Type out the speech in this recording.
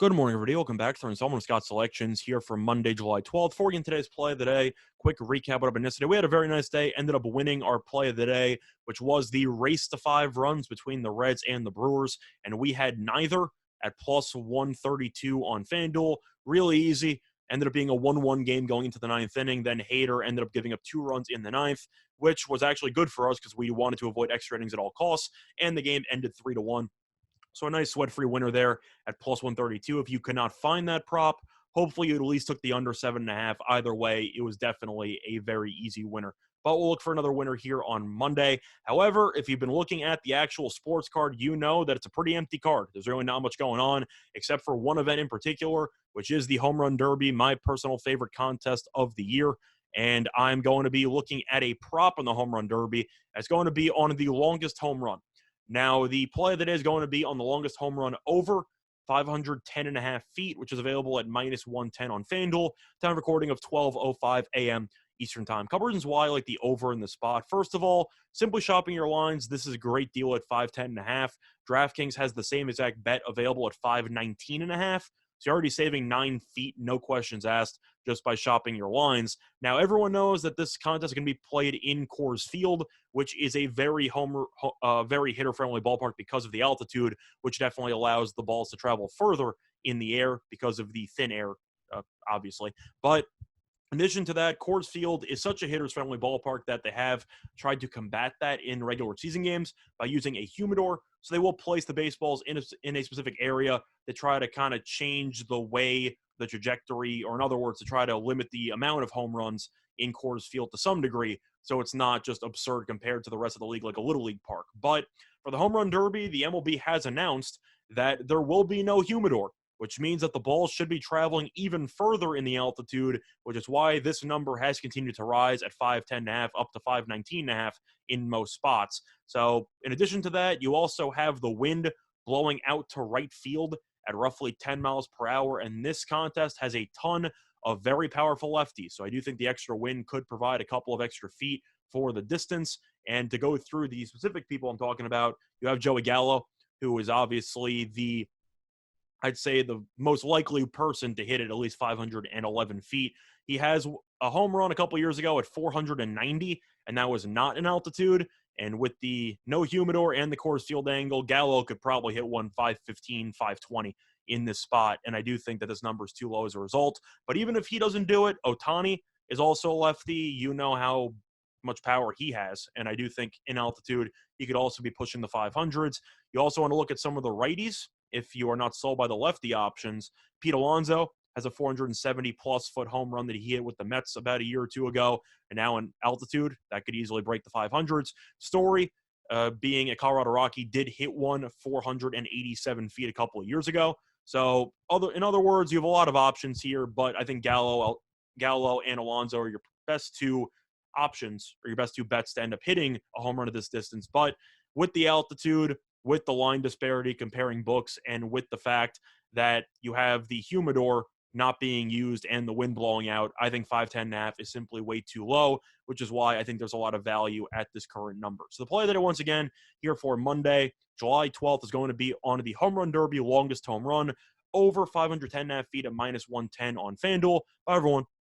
Good morning, everybody. Welcome back to our installment of Scott Selections here for Monday, July 12th. For you in today's play of the day, quick recap of what happened yesterday. We had a very nice day, ended up winning our play of the day, which was the race to 5 runs between the Reds and the Brewers, and we had neither at plus 132 on FanDuel. Really easy. Ended up being a 1-1 game going into the ninth inning. Then Hader ended up giving up 2 runs in the ninth, which was actually good for us because we wanted to avoid extra innings at all costs, and the game ended 3-1. So a nice sweat-free winner there at plus 132. If you could not find that prop, hopefully you at least took the under 7.5. Either way, it was definitely a very easy winner. But we'll look for another winner here on Monday. However, if you've been looking at the actual sports card, you know that it's a pretty empty card. There's really not much going on except for one event in particular, which is the Home Run Derby, my personal favorite contest of the year. And I'm going to be looking at a prop in the Home Run Derby. It's going to be on the longest home run. Now, the play that is going to be on the longest home run over 510.5 feet, which is available at minus 110 on FanDuel. Time recording of 12:05 a.m. Eastern Time. Couple reasons why I like the over in the spot. First of all, simply shopping your lines. This is a great deal at 510.5. DraftKings has the same exact bet available at 519.5. So you're already saving 9 feet, no questions asked, just by shopping your lines. Now, everyone knows that this contest is going to be played in Coors Field, which is a very very hitter-friendly ballpark because of the altitude, which definitely allows the balls to travel further in the air because of the thin air, obviously. But in addition to that, Coors Field is such a hitters-friendly ballpark that they have tried to combat that in regular season games by using a humidor. So they will place the baseballs in a specific area to try to kind of change the way the trajectory, or in other words, to try to limit the amount of home runs in Coors Field to some degree, so it's not just absurd compared to the rest of the league like a Little League park. But for the Home Run Derby, the MLB has announced that there will be no humidor, which means that the ball should be traveling even further in the altitude, which is why this number has continued to rise at 510.5 up to 519.5 in most spots. So in addition to that, you also have the wind blowing out to right field at roughly 10 miles per hour, and this contest has a ton of very powerful lefties. So I do think the extra wind could provide a couple of extra feet for the distance. And to go through the specific people I'm talking about, you have Joey Gala, who is obviously I'd say the most likely person to hit it at least 511 feet. He has a home run a couple years ago at 490, and that was not in altitude. And with the no humidor and the Coors Field angle, Gallo could probably hit one 515, 520 in this spot. And I do think that this number is too low as a result. But even if he doesn't do it, Ohtani is also a lefty. You know how much power he has. And I do think in altitude, he could also be pushing the 500s. You also want to look at some of the righties if you are not sold by the lefty options. Pete Alonso has a 470-plus foot home run that he hit with the Mets about a year or two ago, and now in altitude, that could easily break the 500s. Story, being a Colorado Rocky, did hit one 487 feet a couple of years ago. So, in other words, you have a lot of options here, but I think Gallo and Alonso are your best two options, or your best two bets to end up hitting a home run at this distance. But with the altitude, with the line disparity comparing books, and with the fact that you have the humidor not being used and the wind blowing out, I think 510.5 is simply way too low, which is why I think there's a lot of value at this current number. So the play that I once again here for Monday, July 12th, is going to be on the Home Run Derby longest home run over 510.5 feet at minus 110 on FanDuel. Bye, everyone.